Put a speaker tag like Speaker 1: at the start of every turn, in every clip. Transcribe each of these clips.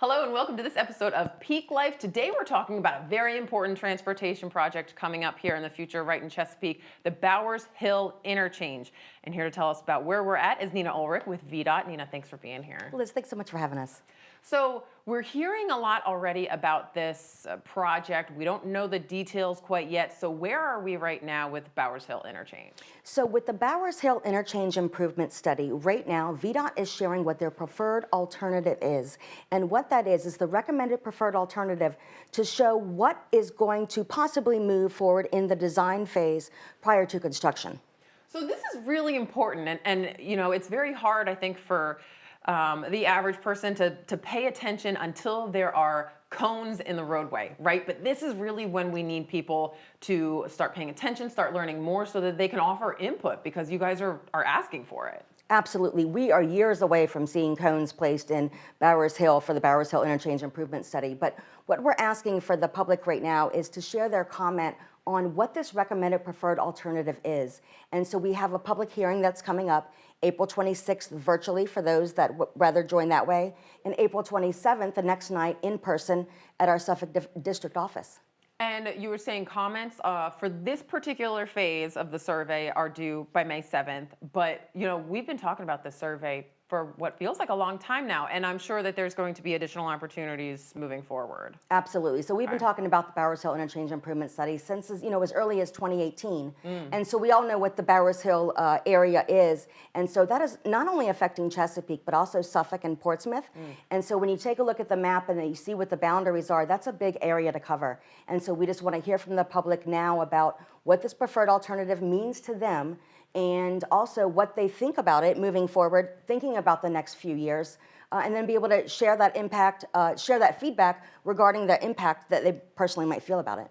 Speaker 1: Hello and welcome to this episode of Peak Life. Today we're talking about a very important transportation project coming up here in the future right in Chesapeake, the Bowers Hill Interchange. And here to tell us about where we're at is Nina Ulrich with VDOT. Nina, thanks for being here.
Speaker 2: Liz, thanks so much for having us.
Speaker 1: So we're hearing a lot already about this project. We don't know the details quite yet. So where are we right now with Bowers Hill Interchange?
Speaker 2: So with the Bowers Hill Interchange Improvement Study, right now, VDOT is sharing what their preferred alternative is. And what that is the recommended preferred alternative to show what is going to possibly move forward in the design phase prior to construction.
Speaker 1: So this is really important. And you know, it's very hard, I think, for the average person to pay attention until there are cones in the roadway, right? But this is really when we need people to start paying attention, start learning more so that they can offer input because you guys are asking for it.
Speaker 2: Absolutely. We are years away from seeing cones placed in Bowers Hill for the Bowers Hill Interchange Improvement Study. But what we're asking for the public right now is to share their comment on what this recommended preferred alternative is. And so we have a public hearing that's coming up April 26th virtually for those that would rather join that way, and April 27th, the next night, in person at our Suffolk District office.
Speaker 1: And you were saying comments for this particular phase of the survey are due by May 7th. But, you know, we've been talking about this survey for what feels like a long time now. And I'm sure that there's going to be additional opportunities moving forward.
Speaker 2: Absolutely. So we've been talking about the Bowers Hill Interchange Improvement Study since, as early as 2018. And so we all know what the Bowers Hill area is. And so that is not only affecting Chesapeake, but also Suffolk and Portsmouth. And so when you take a look at the map and then you see what the boundaries are, that's a big area to cover. And so we just want to hear from the public now about what this preferred alternative means to them, and also what they think about it moving forward, thinking about the next few years, and then be able to share that impact, share that feedback regarding the impact that they personally might feel about it.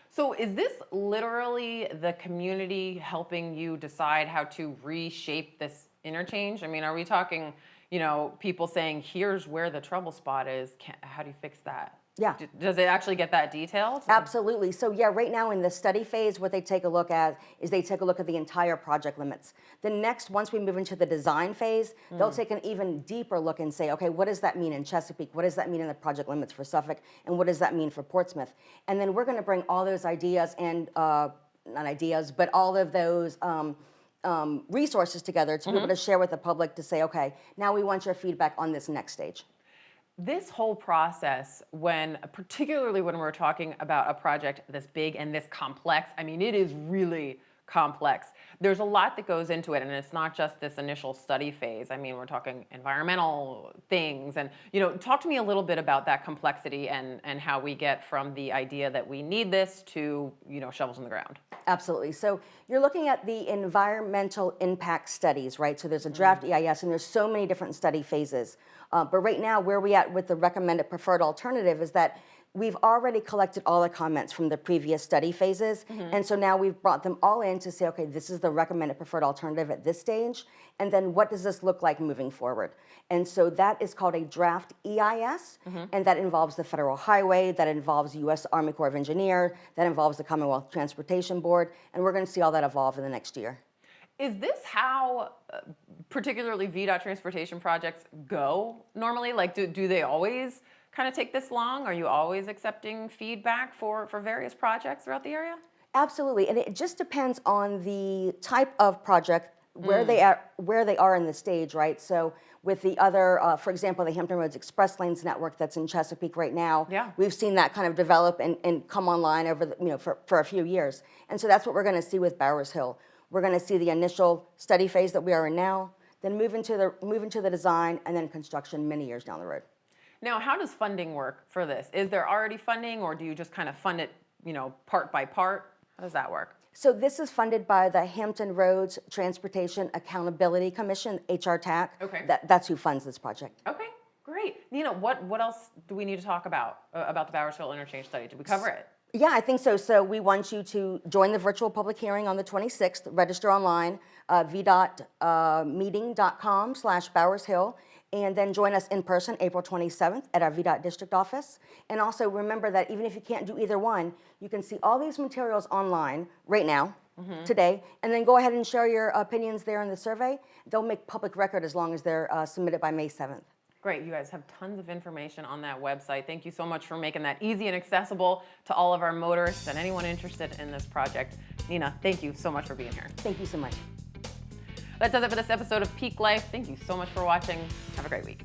Speaker 1: So is this literally the community helping you decide how to reshape this interchange? I mean, are we talking, people saying, here's where the trouble spot is, how do you fix that?
Speaker 2: Yeah.
Speaker 1: Does it actually get that detailed?
Speaker 2: Absolutely. So yeah, right now in the study phase, what they take a look at is they take a look at the entire project limits. The next, once we move into the design phase, they'll take an even deeper look and say, okay, what does that mean in Chesapeake? What does that mean in the project limits for Suffolk? And what does that mean for Portsmouth? And then we're going to bring all those ideas and, not ideas, but all of those resources together to be able to share with the public to say, okay, now we want your feedback on this next stage.
Speaker 1: This whole process, particularly when we're talking about a project this big and this complex, I mean, it is really complex. There's a lot that goes into it, and it's not just this initial study phase. I mean, we're talking environmental things, and talk to me a little bit about that complexity and how we get from the idea that we need this to shovels in the ground.
Speaker 2: Absolutely. So you're looking at the environmental impact studies, right? So there's a draft EIS, and there's so many different study phases. But right now, where we at with the recommended preferred alternative is that we've already collected all the comments from the previous study phases. And so now we've brought them all in to say, okay, this is the recommended preferred alternative at this stage. And then what does this look like moving forward? And so that is called a draft EIS. And that involves the Federal Highway, that involves U.S. Army Corps of Engineers, that involves the Commonwealth Transportation Board. And we're going to see all that evolve in the next year.
Speaker 1: Is this how particularly VDOT transportation projects go normally? Like, do they always kind of take this long? Are you always accepting feedback for various projects throughout the area?
Speaker 2: Absolutely, and it just depends on the type of project, where they are in the stage, right? So with the other, for example, the Hampton Roads Express Lanes network that's in Chesapeake right now, we've seen that kind of develop and come online over the, for a few years. And so that's what we're going to see with Bowers Hill. We're going to see the initial study phase that we are in now, then move into the design, and then construction many years down the road.
Speaker 1: Now, how does funding work for this? Is there already funding, or do you just kind of fund it, part by part? How does that work?
Speaker 2: So this is funded by the Hampton Roads Transportation Accountability Commission, HRTAC.
Speaker 1: Okay.
Speaker 2: That's who funds this project.
Speaker 1: Okay, great. Nina, what else do we need to talk about the Bowers Hill Interchange study? Did we cover it?
Speaker 2: Yeah, I think so. So we want you to join the virtual public hearing on the 26th. Register online, vdotmeeting.com/Bowers Hill, and then join us in person April 27th at our VDOT district office. And also remember that even if you can't do either one, you can see all these materials online right now, today, and then go ahead and share your opinions there in the survey. They'll make public record as long as they're submitted by May 7th.
Speaker 1: Great, you guys have tons of information on that website. Thank you so much for making that easy and accessible to all of our motorists and anyone interested in this project. Nina, thank you so much for being here.
Speaker 2: Thank you so much.
Speaker 1: That does it for this episode of Peak Life. Thank you so much for watching. Have a great week.